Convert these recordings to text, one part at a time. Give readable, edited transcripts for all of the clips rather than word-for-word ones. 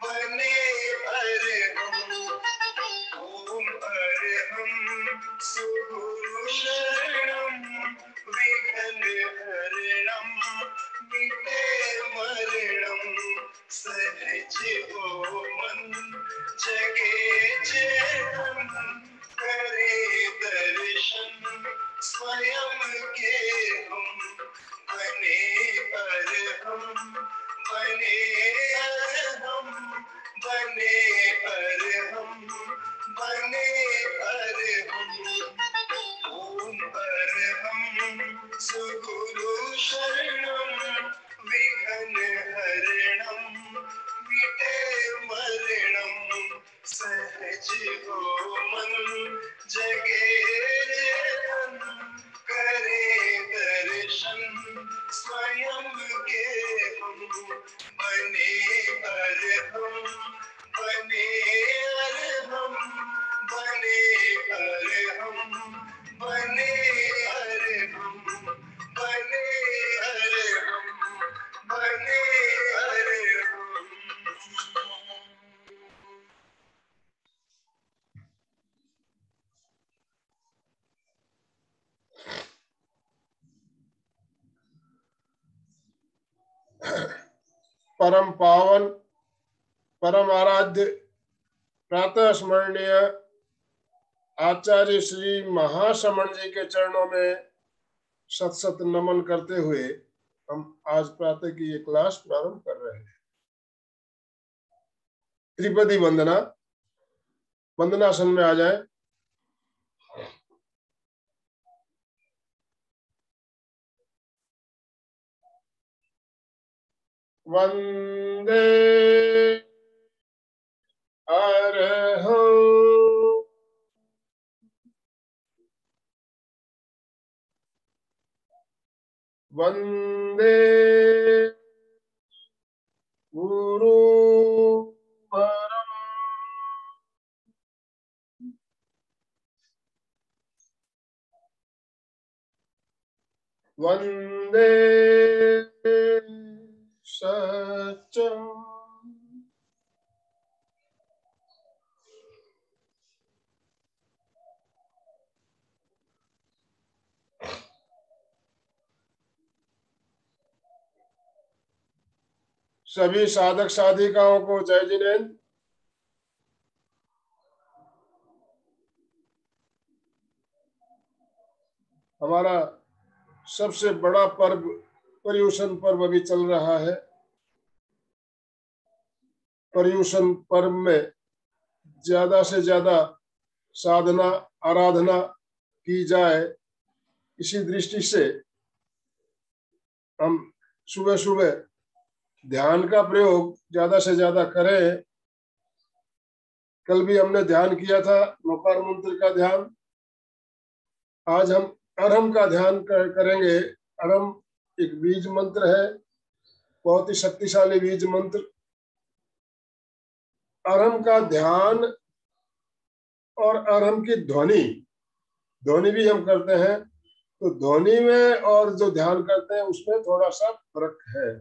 बने अरहम। ओम अरहम सुगुरु शरणम विघ्न हरणम मिटे मरणम। सहज हो मन जगे चेतन करे दर्शन स्वयं के हम। बने अरहम बने अरहम बने अरहम बने अरहम। ओम अरहम सुगुरु शरणम विघ्न हरणम मिटे मरणम। सहज हो मन जगे चेतन करे दर्शन स्वयं के हम। बने अरहम बने अरहम बने अरहम बने अरहम बने अरहम बने अरहम। परम पावन परम आराध्य प्रातः स्मरणीय आचार्य श्री महाश्रमण जी के चरणों में शत शत नमन करते हुए हम आज प्रातः की ये क्लास प्रारंभ कर रहे हैं। त्रिपदी वंदना, वंदनासन में आ जाए। वंदे अरहं वंदे गुरु परम। वंदे सत्यम। सभी साधक साधिकाओं को जय जिनेन्द्र। हमारा सबसे बड़ा पर्व पर्युषण पर्व अभी चल रहा है। पर्युषण पर्व में ज्यादा से ज्यादा साधना आराधना की जाए, इसी दृष्टि से हम सुबह सुबह ध्यान का प्रयोग ज्यादा से ज्यादा करें। कल भी हमने ध्यान किया था नौकार मंत्र का ध्यान। आज हम अरहम का ध्यान करेंगे। अरहम एक बीज मंत्र है, बहुत ही शक्तिशाली बीज मंत्र। अरहम का ध्यान और अरहम की ध्वनि भी हम करते हैं, तो ध्वनि में और जो ध्यान करते हैं उसमें थोड़ा सा फर्क है।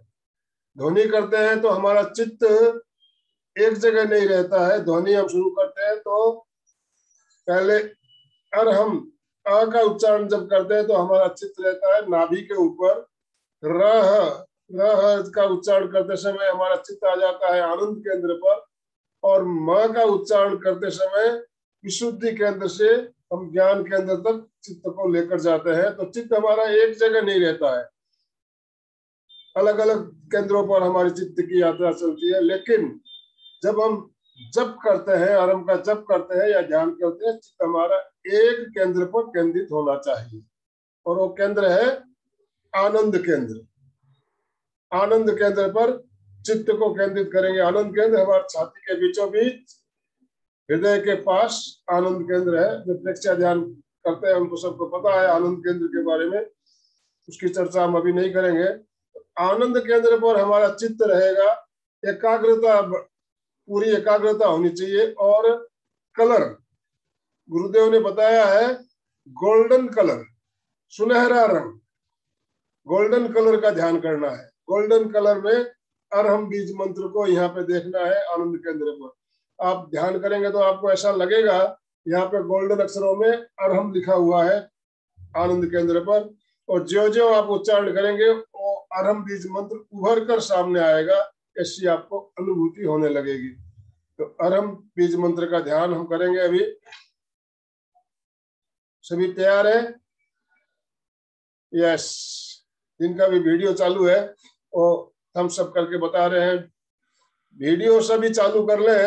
ध्वनि करते हैं तो हमारा चित्त एक जगह नहीं रहता है। ध्वनि हम शुरू करते हैं तो पहले अरहम अ का उच्चारण जब करते हैं तो हमारा चित्त रहता है नाभि के ऊपर। रह रह का उच्चारण करते समय हमारा चित्त आ जाता है आनंद केंद्र पर, और म का उच्चारण करते समय विशुद्धि केंद्र से हम ज्ञान केंद्र तक चित्त को लेकर जाते हैं। तो चित्त हमारा एक जगह नहीं रहता है, अलग अलग केंद्रों पर हमारी चित्त की यात्रा चलती है। लेकिन जब हम जप करते हैं, अरहम का जप करते हैं या ध्यान करते हैं, चित्त हमारा एक केंद्र पर केंद्रित होना चाहिए, और वो केंद्र है आनंद केंद्र। आनंद केंद्र पर चित्त को केंद्रित करेंगे। आनंद केंद्र हमारे छाती के बीचों बीच हृदय के पास आनंद केंद्र है। जो प्रेक्षा ध्यान करते हैं उनको सबको पता है आनंद केंद्र के बारे में, उसकी चर्चा हम अभी नहीं करेंगे। आनंद केंद्र पर हमारा चित्त रहेगा। एकाग्रता, पूरी एकाग्रता होनी चाहिए। और कलर गुरुदेव ने बताया है गोल्डन कलर, सुनहरा रंग, गोल्डन कलर का ध्यान करना है। गोल्डन कलर में अरहम बीज मंत्र को यहाँ पे देखना है आनंद केंद्र पर। आप ध्यान करेंगे तो आपको ऐसा लगेगा यहाँ पे गोल्डन अक्षरों में अरहम लिखा हुआ है आनंद केंद्र पर, और जो जो आप उच्चारण करेंगे वो अरहम बीज मंत्र उभर कर सामने आएगा, ऐसी आपको अनुभूति होने लगेगी। तो अरहम बीज मंत्र का ध्यान हम करेंगे अभी। सभी तैयार है? यस। जिनका भी वीडियो चालू है वो हम सब करके बता रहे हैं। वीडियो सभी चालू कर ले।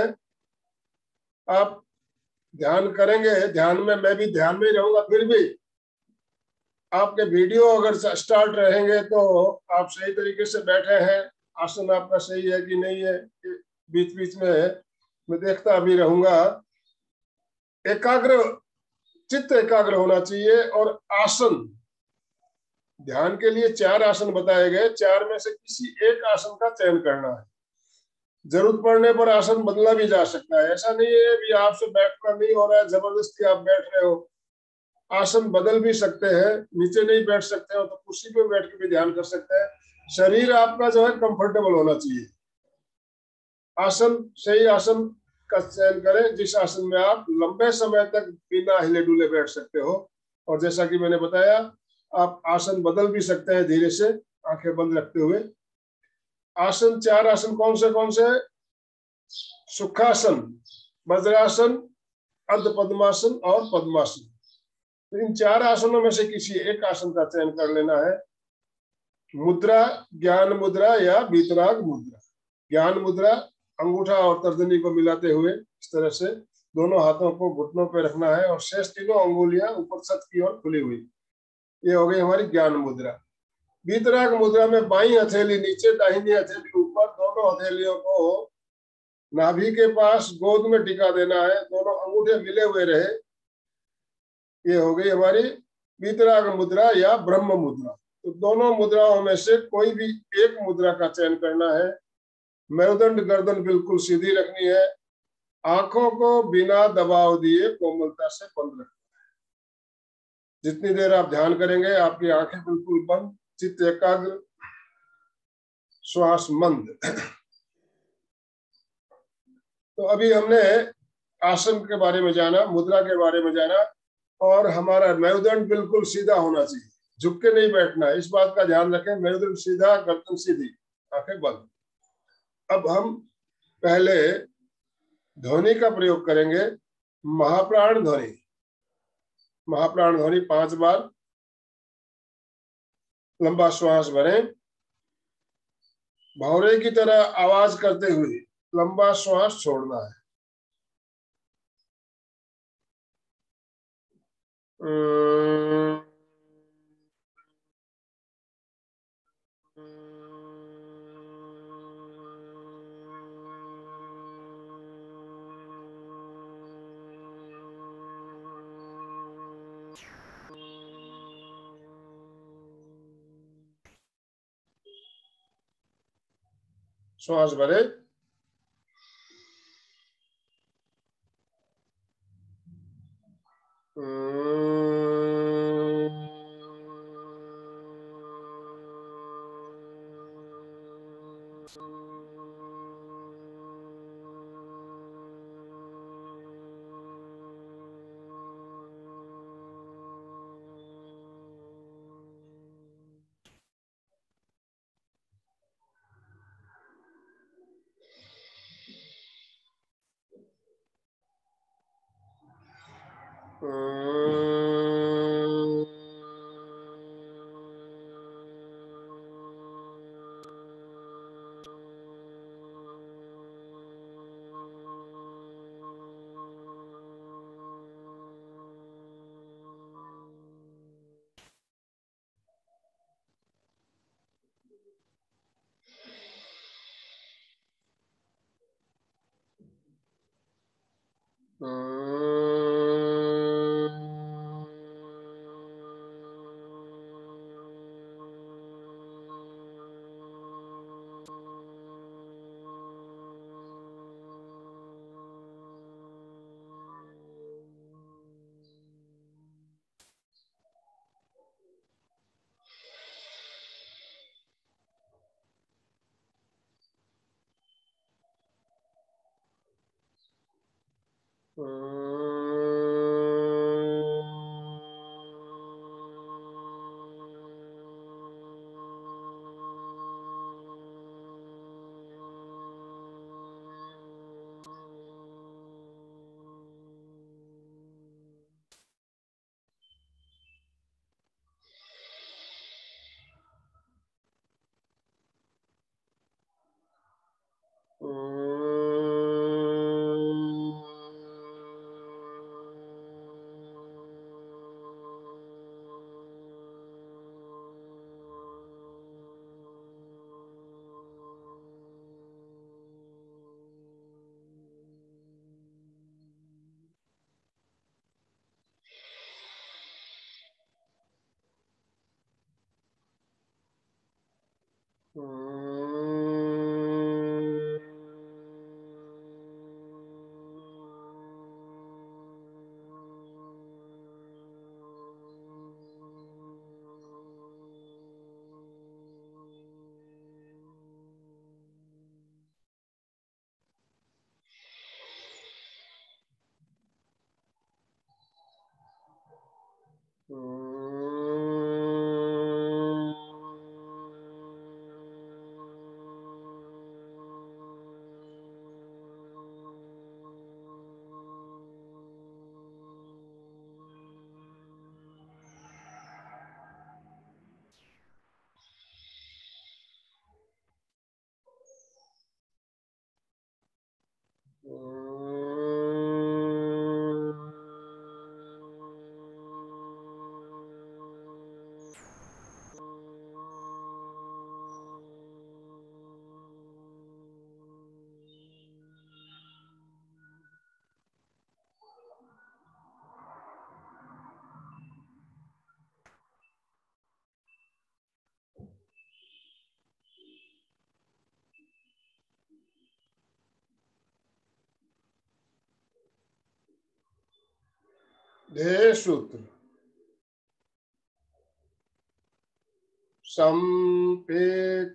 आप ध्यान करेंगे, ध्यान में मैं भी ध्यान में ही रहूंगा, फिर भी आपके वीडियो अगर स्टार्ट रहेंगे तो आप सही तरीके से बैठे हैं, आसन आपका सही है कि नहीं है, बीच बीच में मैं देखता भी रहूंगा। एकाग्र चित्त एकाग्र होना चाहिए। और आसन, ध्यान के लिए 4 आसन बताए गए, 4 में से किसी एक आसन का चयन करना है। जरूरत पड़ने पर आसन बदला भी जा सकता है, ऐसा नहीं है भी आपसे बैठना नहीं हो रहा है जबरदस्ती आप बैठ रहे हो। आसन बदल भी सकते हैं, नीचे नहीं बैठ सकते हो तो कुर्सी पे बैठ के भी ध्यान कर सकते हैं। शरीर आपका जो है कंफर्टेबल होना चाहिए। आसन, सही आसन का चयन करें जिस आसन में आप लंबे समय तक बिना हिले डुले बैठ सकते हो। और जैसा कि मैंने बताया, आप आसन बदल भी सकते हैं धीरे से, आंखें बंद रखते हुए। आसन 4 आसन कौन से? सुखासन, वज्रासन, अर्ध पद्मासन और पद्मासन। तो इन 4 आसनों में से किसी एक आसन का चयन कर लेना है। मुद्रा, ज्ञान मुद्रा या वीतराग मुद्रा। ज्ञान मुद्रा अंगूठा और तर्जनी को मिलाते हुए इस तरह से दोनों हाथों को घुटनों पर रखना है और शेष तीनों अंगुलियां ऊपर छत की ओर खुली हुई। ये हो गई हमारी ज्ञान मुद्रा। वीतराग मुद्रा में बाईं हथेली नीचे, दाहिनी हथेली ऊपर, दोनों हथेलियों को नाभि के पास गोद में टिका देना है, दोनों अंगूठे मिले हुए रहे। ये हो गई हमारी वीतराग मुद्रा या ब्रह्म मुद्रा। तो दोनों मुद्राओं में से कोई भी एक मुद्रा का चयन करना है। मेरुदंड गर्दन बिल्कुल सीधी रखनी है। आंखों को बिना दबाव दिए कोमलता से बंद रखना है। जितनी देर आप ध्यान करेंगे आपकी आंखें बिल्कुल बंद, चित्त एकाग्र, श्वास मंद। तो अभी हमने आसन के बारे में जाना, मुद्रा के बारे में जाना, और हमारा मेरुदंड बिल्कुल सीधा होना चाहिए, झुक के नहीं बैठना है, इस बात का ध्यान रखें। मेरुदंड सीधा, गर्दन सीधी, आंखें बंद। अब हम पहले ध्वनि का प्रयोग करेंगे, महाप्राण ध्वनि। महाप्राण ध्वनि 5 बार लंबा श्वास भरें, भौरे की तरह आवाज करते हुए लंबा श्वास छोड़ना है। श्वास भरे, ध्येय सूत्र संपेक्षाई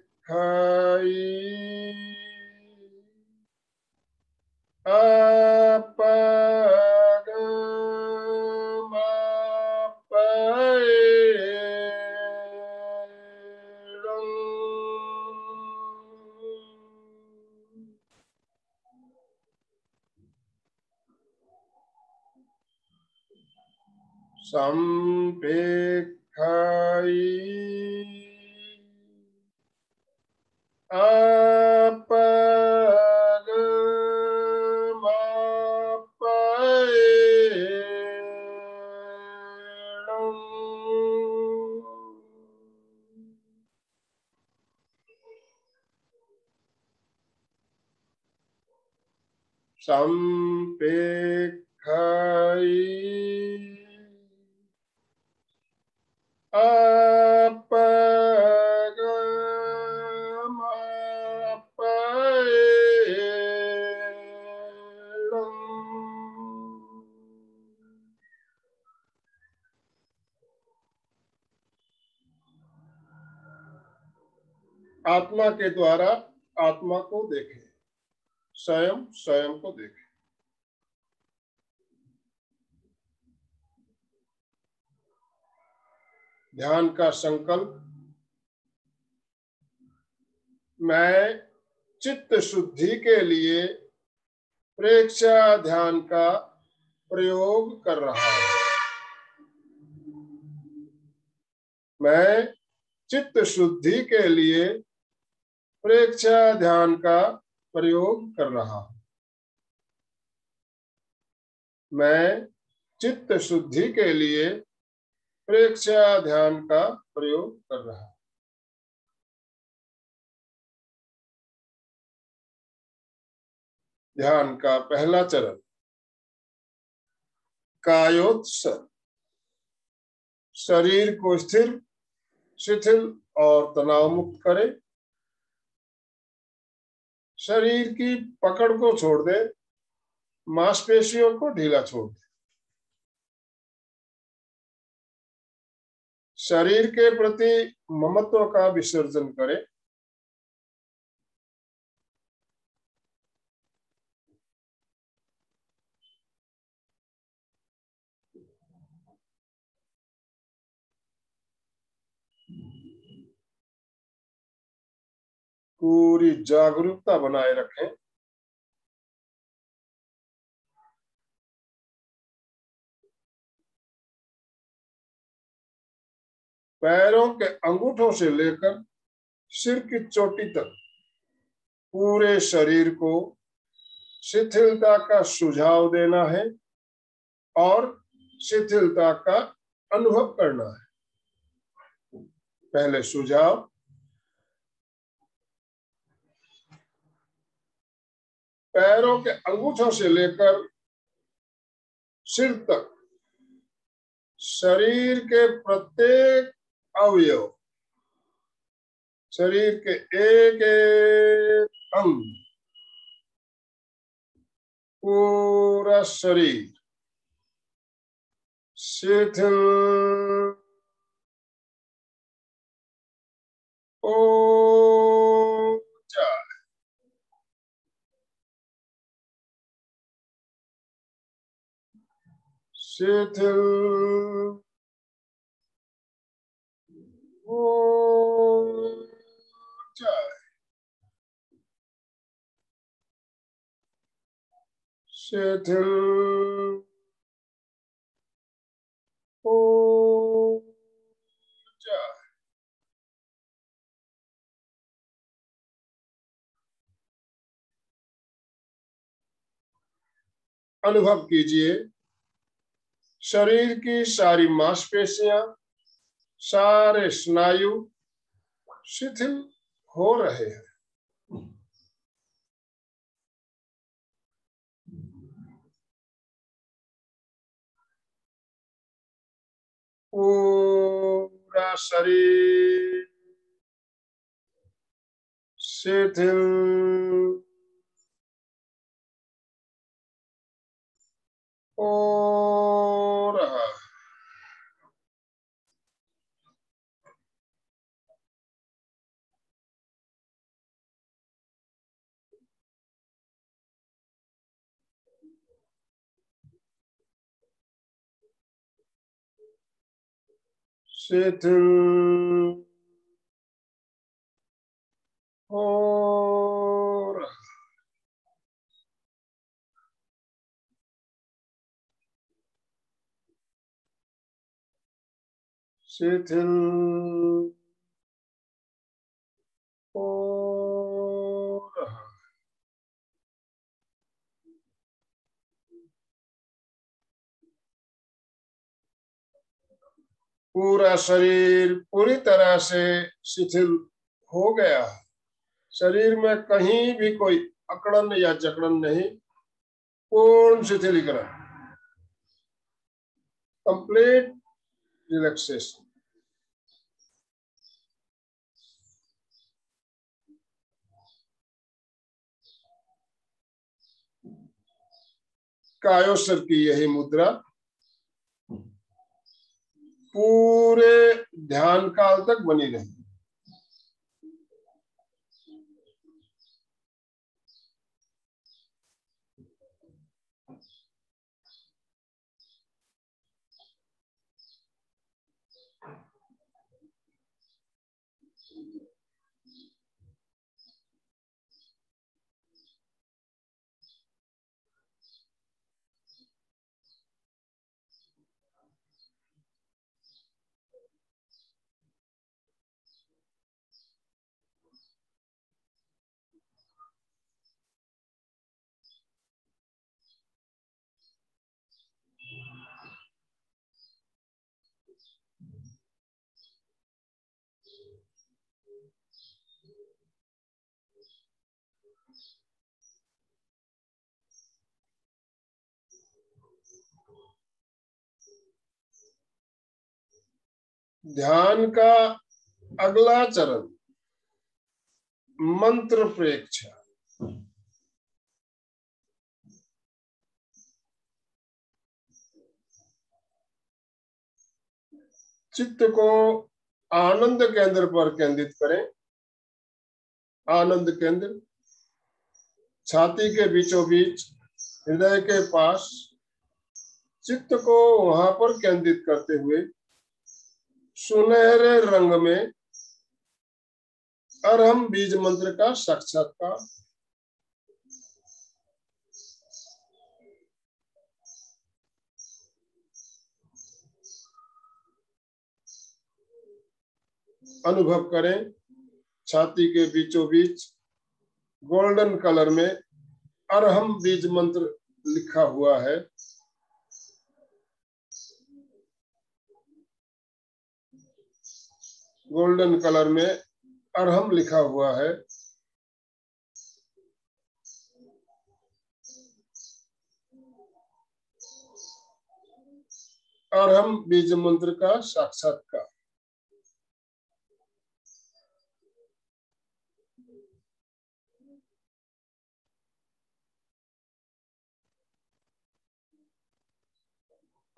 आत्मा के द्वारा आत्मा को देखें, स्वयं स्वयं को देखें। ध्यान का संकल्प, मैं चित्त शुद्धि के लिए प्रेक्षा ध्यान का प्रयोग कर रहा हूं। मैं चित्त शुद्धि के लिए प्रेक्षा ध्यान का प्रयोग कर रहा हूं। मैं चित्त शुद्धि के लिए प्रेक्षा ध्यान का प्रयोग कर रहा हूं। ध्यान का पहला चरण, कायोत्सर्ग। शरीर को स्थिर, शिथिल और तनाव मुक्त करें। शरीर की पकड़ को छोड़ दे, मांसपेशियों को ढीला छोड़ दे। शरीर के प्रति ममत्व का विसर्जन करें। पूरी जागरूकता बनाए रखें। पैरों के अंगूठों से लेकर सिर की चोटी तक पूरे शरीर को शिथिलता का सुझाव देना है और शिथिलता का अनुभव करना है। पहले सुझाव, पैरों के अंगूठों से लेकर सिर तक शरीर के प्रत्येक अवयव, शरीर के एक एक अंग, पूरा शरीर शिथिल हो जाए। शिथिल हो जाए। शिथिल हो जाए। अनुभव कीजिए, शरीर की सारी मांसपेशियां, सारे स्नायु शिथिल हो रहे हैं। पूरा शरीर शिथिल हो रहा है। शिथिल हो रहा है। शिथिल हो रहा है। पूरा शरीर पूरी तरह से शिथिल हो गया है। शरीर में कहीं भी कोई अकड़न या जकड़न नहीं, पूर्ण शिथिलीकरण, कंप्लीट रिलैक्सेशन। कायोसर की यही मुद्रा पूरे ध्यान काल तक बनी रही। ध्यान का अगला चरण मंत्र प्रेक्षा। चित्त को आनंद केंद्र पर केंद्रित करें। आनंद केंद्र छाती के बीचों बीच, हृदय के पास। चित्त को वहां पर केंद्रित करते हुए सुनहरे रंग में अरहम बीज मंत्र का साक्षात्कार। अनुभव करें, छाती के बीचों बीच गोल्डन कलर में अरहम बीज मंत्र लिखा हुआ है। गोल्डन कलर में अरहम लिखा हुआ है। अरहम बीज मंत्र का साक्षात्कार।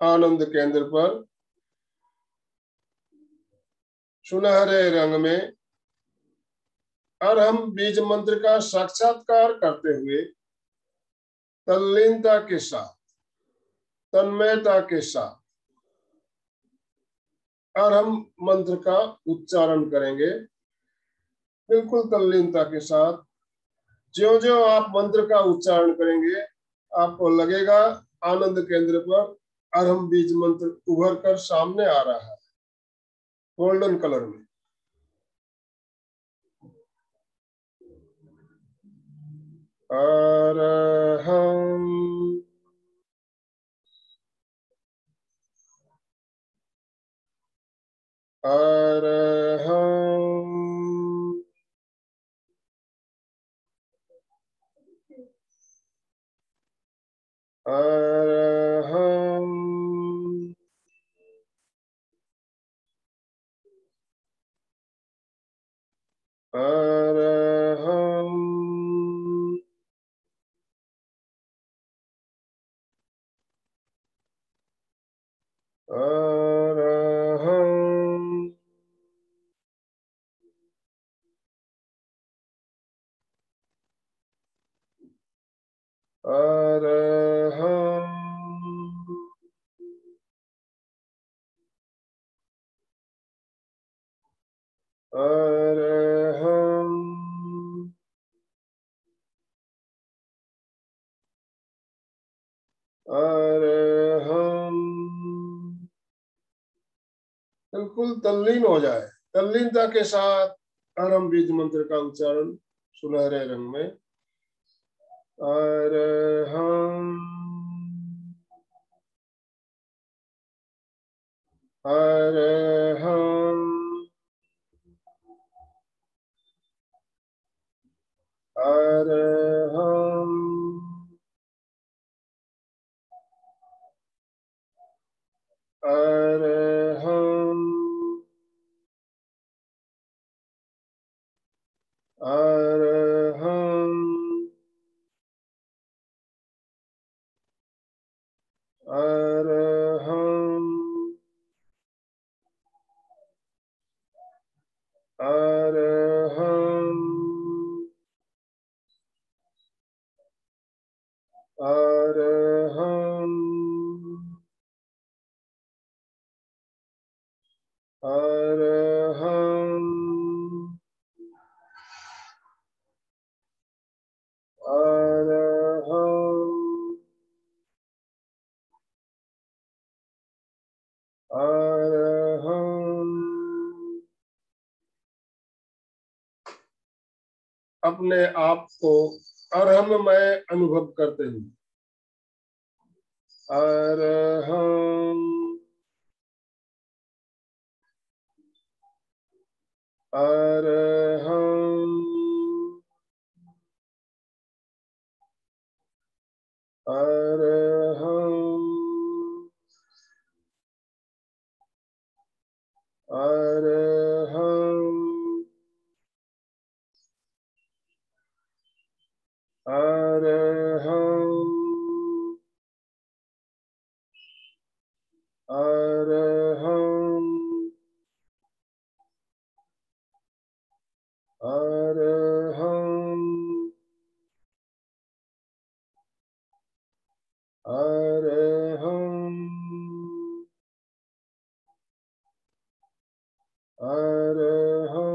आनंद केंद्र पर सुनहरे रंग में अरहम बीज मंत्र का साक्षात्कार करते हुए तल्लीनता के साथ, तन्मयता के साथ अरहम मंत्र का उच्चारण करेंगे। बिल्कुल तल्लीनता के साथ। ज्यो ज्यो आप मंत्र का उच्चारण करेंगे, आपको लगेगा आनंद केंद्र पर अरहम बीज मंत्र उभर कर सामने आ रहा है, गोल्डन कलर में। अरहम अरहम अरहम अरहम अरहम अरहम अरहम अरहम। बिल्कुल तल्लीन हो जाए, तल्लीनता के साथ अरहम बीज मंत्र का उच्चारण सुनहरे रंग में। अरहम अरहम अरहम अरहम अरहम अरहम अरहम अरहम अरहम अरहम अरहम। अपने आप को अरहममय अनुभव करते हैं। अरहम अरहम अरहम अरहम अरहम अरहम अरहम अरहम अरहम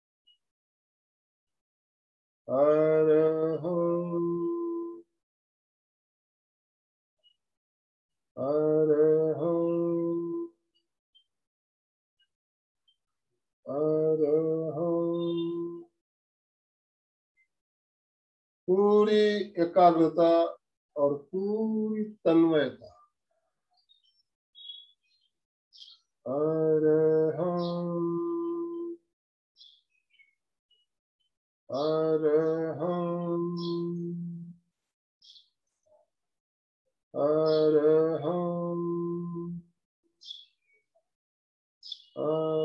अरहं अरहं अरहं। पूरी एकाग्रता और पूरी तन्मयता। अरहं अरहं अरहं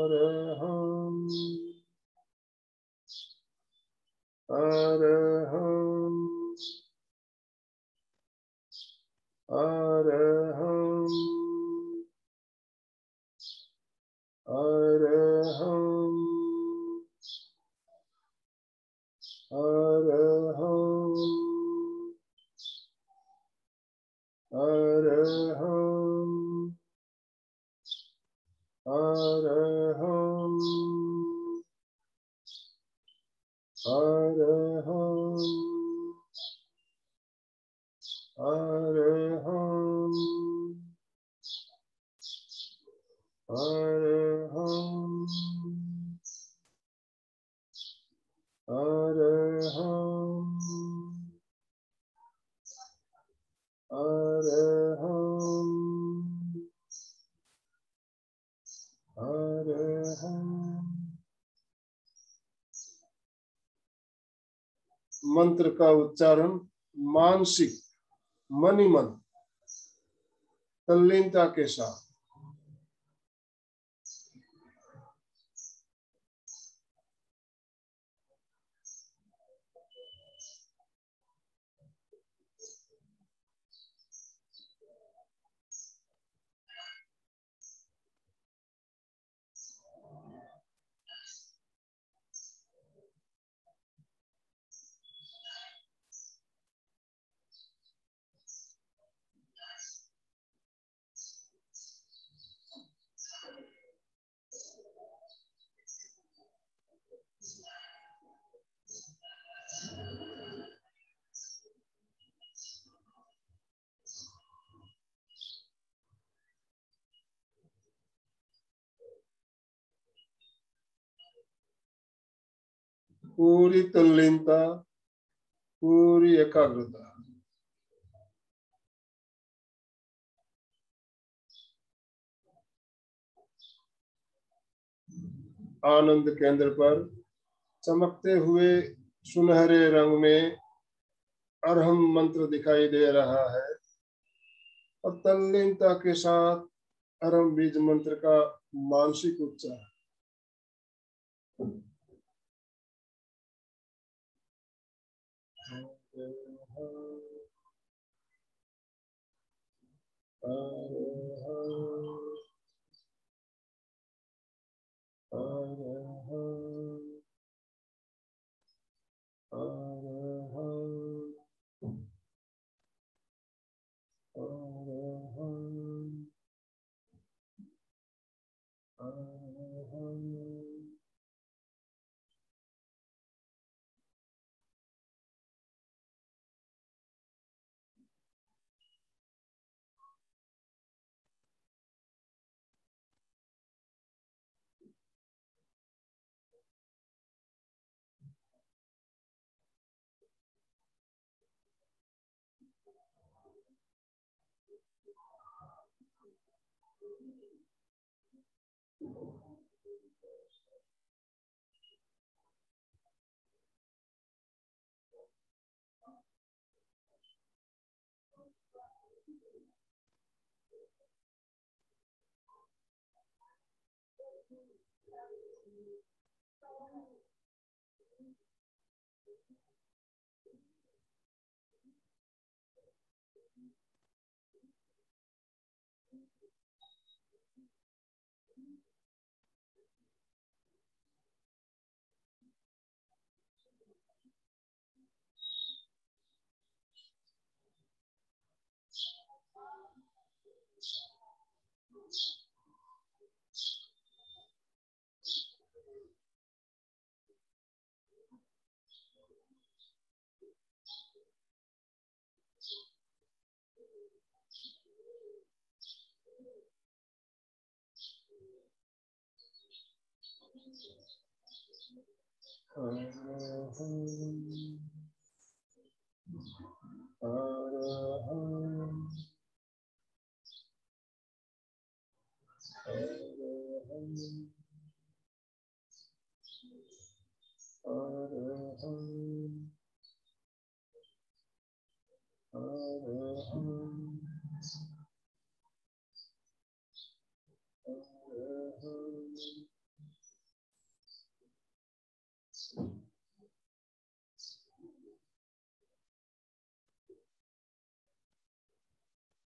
अरहं अरहं अरहं अरहं अरहं अरहं अरहं अरहं अरहं अरहं अरहं अरहं अरहं। मंत्र का उच्चारण मानसिक मन ही मन तल्लीनता के साथ। पूरी तल्लीनता, पूरी एकाग्रता। आनंद केंद्र पर चमकते हुए सुनहरे रंग में अरहम मंत्र दिखाई दे रहा है और तल्लीनता के साथ अरहम बीज मंत्र का मानसिक उच्चारण।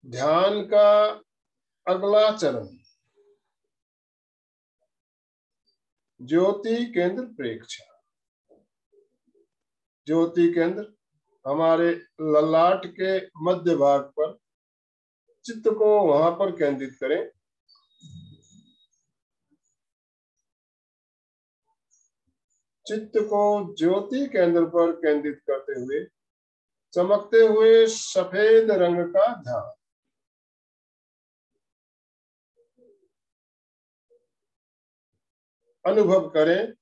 ध्यान का अगला चरण ज्योति केंद्र प्रेक्षा। ज्योति केंद्र हमारे ललाट के मध्य भाग पर, चित्त को वहां पर केंद्रित करें। चित्त को ज्योति केंद्र पर केंद्रित करते हुए चमकते हुए सफेद रंग का ध्यान। अनुभव करें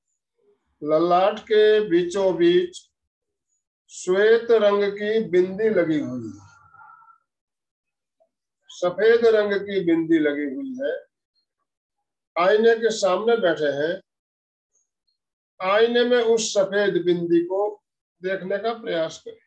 ललाट के बीचों बीच श्वेत रंग की बिंदी लगी हुई है, सफेद रंग की बिंदी लगी हुई है। आईने के सामने बैठे हैं, आईने में उस सफेद बिंदी को देखने का प्रयास करें।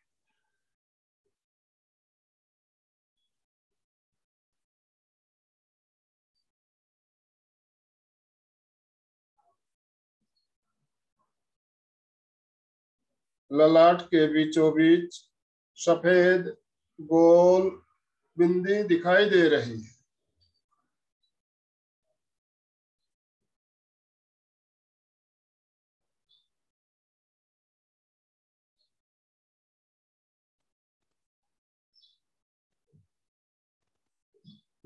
ललाट के बीचों बीच सफेद गोल बिंदी दिखाई दे रही है।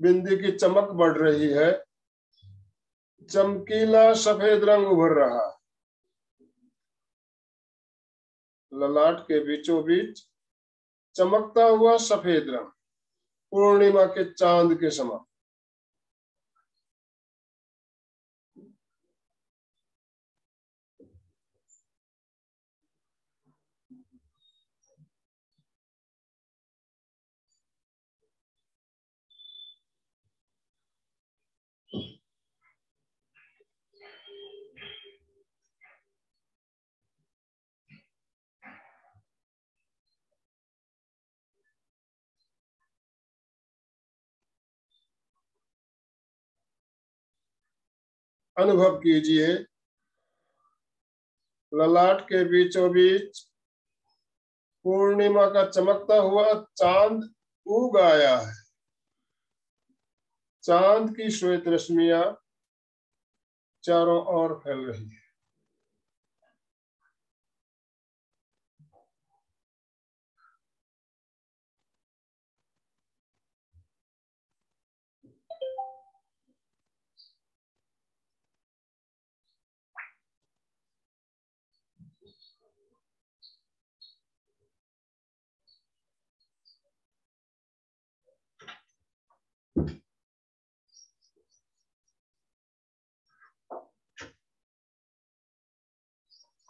बिंदी की चमक बढ़ रही है, चमकीला सफेद रंग उभर रहा है। ललाट के बीचों बीच चमकता हुआ सफेद रंग, पूर्णिमा के चांद के समान। अनुभव कीजिए ललाट के बीचों बीच पूर्णिमा का चमकता हुआ चांद उग आया है। चांद की श्वेत रश्मियां चारों ओर फैल रही है।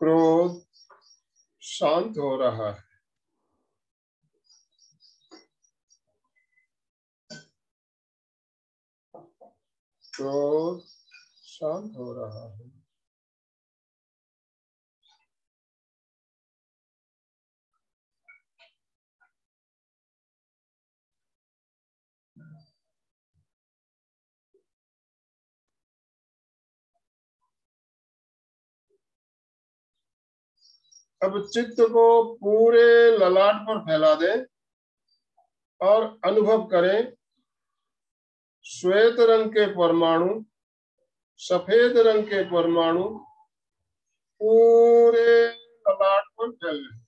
क्रोध शांत हो रहा है। क्रोध शांत हो रहा है। अब चित्त को पूरे ललाट पर फैला दें और अनुभव करें श्वेत रंग के परमाणु, सफेद रंग के परमाणु पूरे ललाट पर फैल रहे।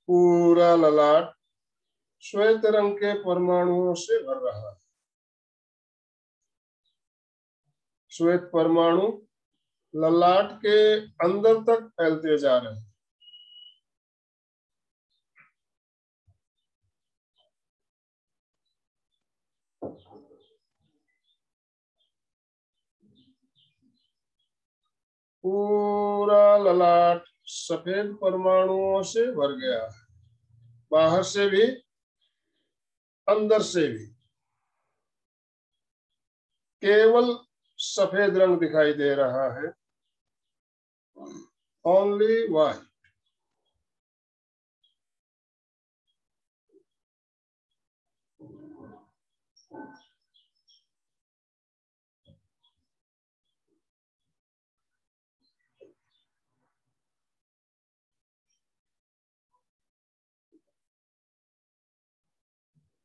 पूरा ललाट श्वेत रंग के परमाणुओं से भर रहा है। श्वेत परमाणु ललाट के अंदर तक फैलते जा रहे हैं। पूरा ललाट सफेद परमाणुओं से भर गया है, बाहर से भी अंदर से भी केवल सफेद रंग दिखाई दे रहा है, ओनली वाइट।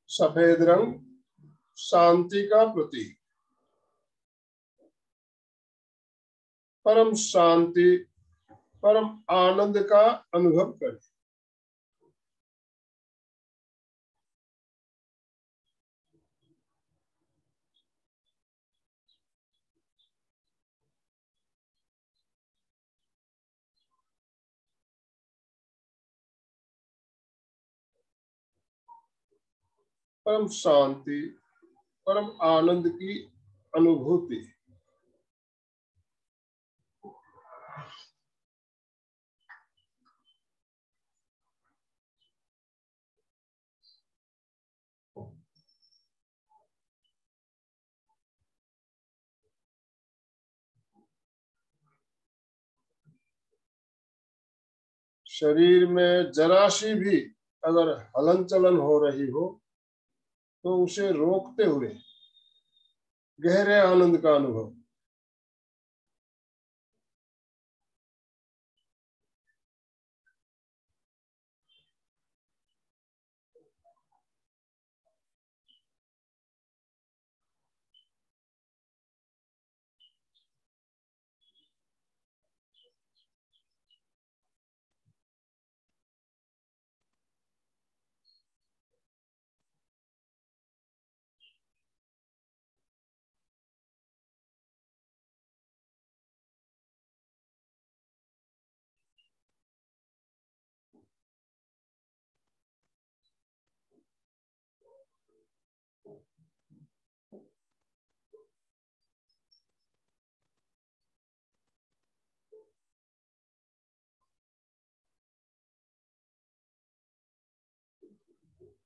सफेद रंग शांति का प्रतीक, परम शांति, परम आनंद का अनुभव करें। परम शांति, परम आनंद की अनुभूति। शरीर में जरा सी भी अगर हलन चलन हो रही हो तो उसे रोकते हुए गहरे आनंद का अनुभव।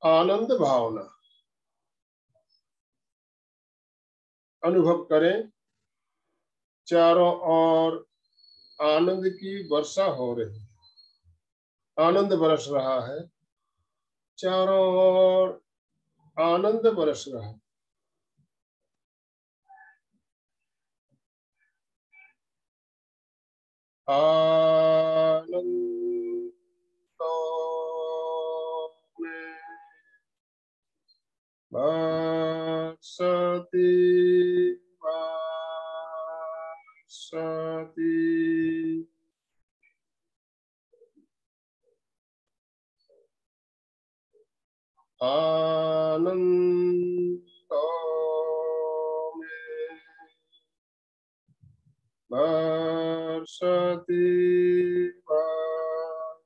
आनंद भावना अनुभव करें, चारों ओर आनंद की वर्षा हो रही है, आनंद बरस रहा है, चारों ओर आनंद बरस रहा है। आनंद में बरसती बरसती आनंद में बरसती बरसती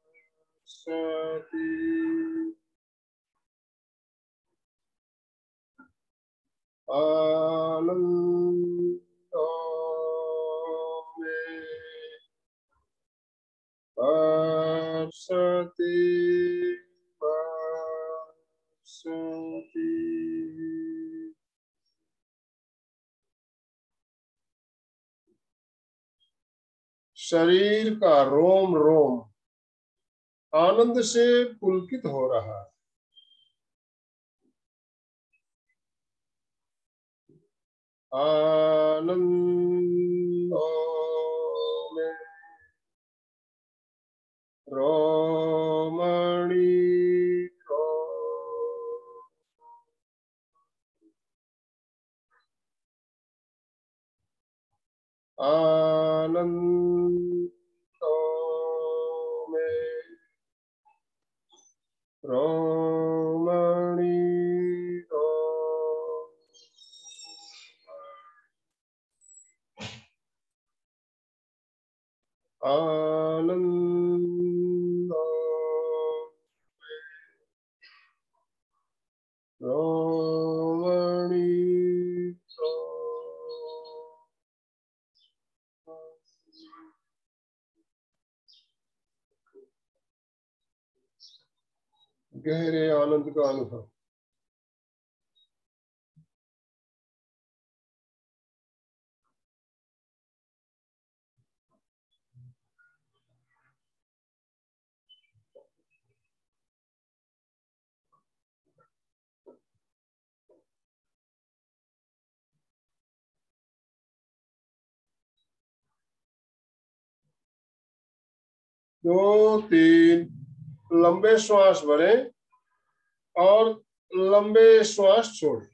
आनंद में बरसती बरसती शरीर का रोम रोम आनंद से पुलकित हो रहा है। आनंद में रोमणी रो आनंद में रोमणी रो आनंद रोमणी रो गहरे आनंद का अनुभव। दो तीन, लंबे श्वास भरें और लंबे श्वास छोड़ें।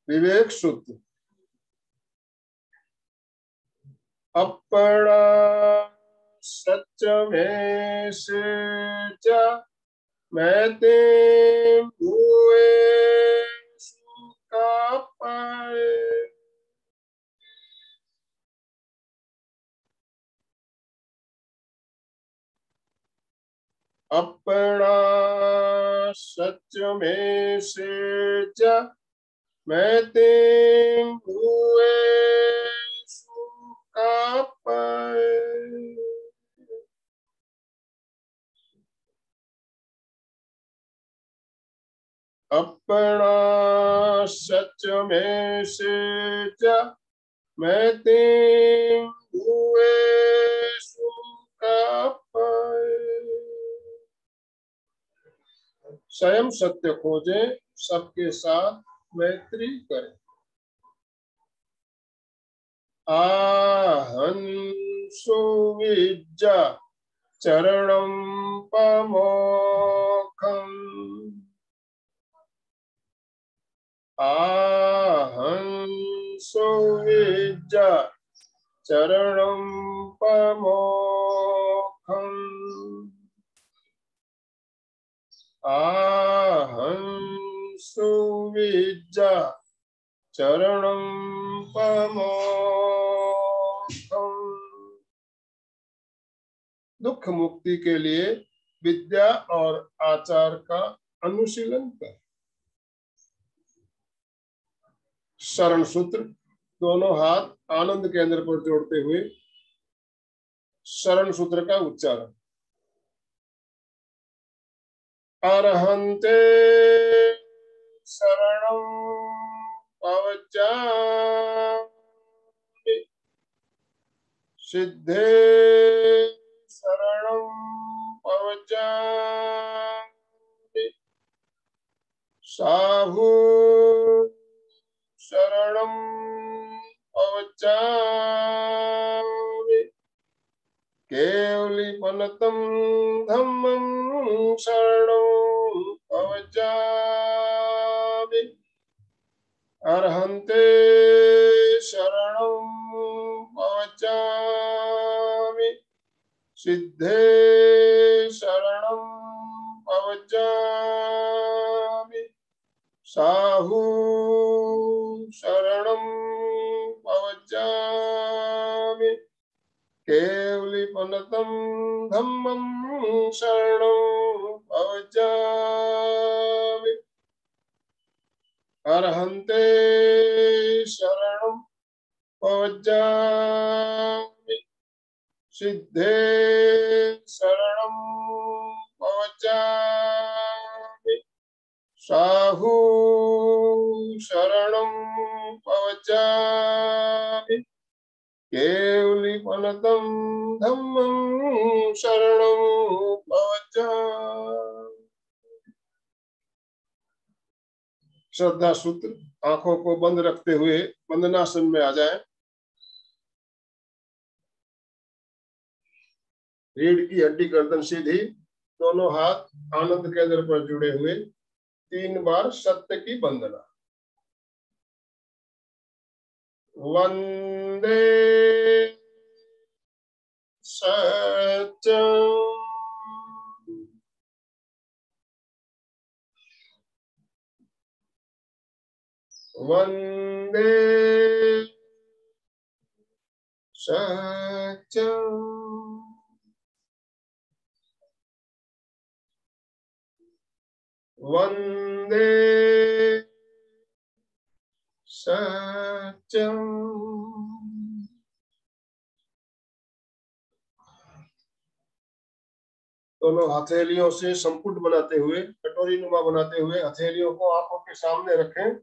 विवेक सूत्र। अपरा सच में से मैते हुए सुका पाए। अपना सच में से मैते हुए सुका पाए। अपना सच में से मैते हुए सुका पाए। स्वयं सत्य खोजें, सबके साथ मैत्री करें। आहंसो विज्जा चरणम पमोखम। आहंसो विज्जा चरणम पमोखम। आहंसो विज्जा चरणम पमोखम। दुख मुक्ति के लिए विद्या और आचार का अनुशीलन कर। शरण सूत्र। दोनों हाथ आनंद केंद्र पर जोड़ते हुए शरण सूत्र का उच्चारण। अरहन्ते शरणं पवचामि। सिद्धे शरणं पवचामि। साहू शरणं पवचामि। केवलीपनतं धम्मं शरणं पवचामि। अर्हन्ते शरणं पवचामि। सिद्धे शरणं पवचामि। साहू शरणं पवचामि। केवलीपनतं धम्मं शरणं पवचामि। अर्हन्ते शरणं पवचामि। सिद्धे शरणं पवचामि। साहू शरणं पवचामि। केवलीपनतं धम्मं शरणं पवचामि। श्रद्धा सूत्र। आंखों को बंद रखते हुए वंदनासन में आ जाएं। रीढ़ की हड्डी गर्दन सीधी, दोनों हाथ आनंद केंद्र पर जुड़े हुए 3 बार सत्य की वंदना। वंदे सत्यम वंदे सत्यम वंदे सत्यम। दोनों हथेलियों से संपुट बनाते हुए, कटोरी नुमा बनाते हुए हथेलियों को आंखों के सामने रखें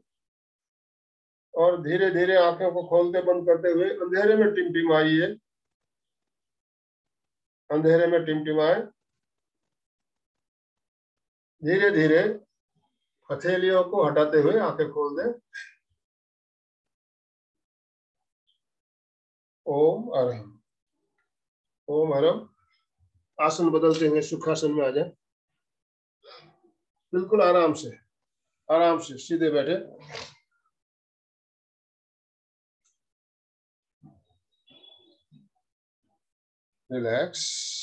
और धीरे धीरे आंखों को खोलते बंद करते हुए अंधेरे में टिमटिमाइए, अंधेरे में टिमटिमाए। धीरे धीरे हथेलियों को हटाते हुए आंखें खोल दें। ओम अरहम, ओम अरहम। आसन बदलते हुए सुखासन में आ जाए। बिल्कुल आराम से सीधे बैठे। रिलैक्स।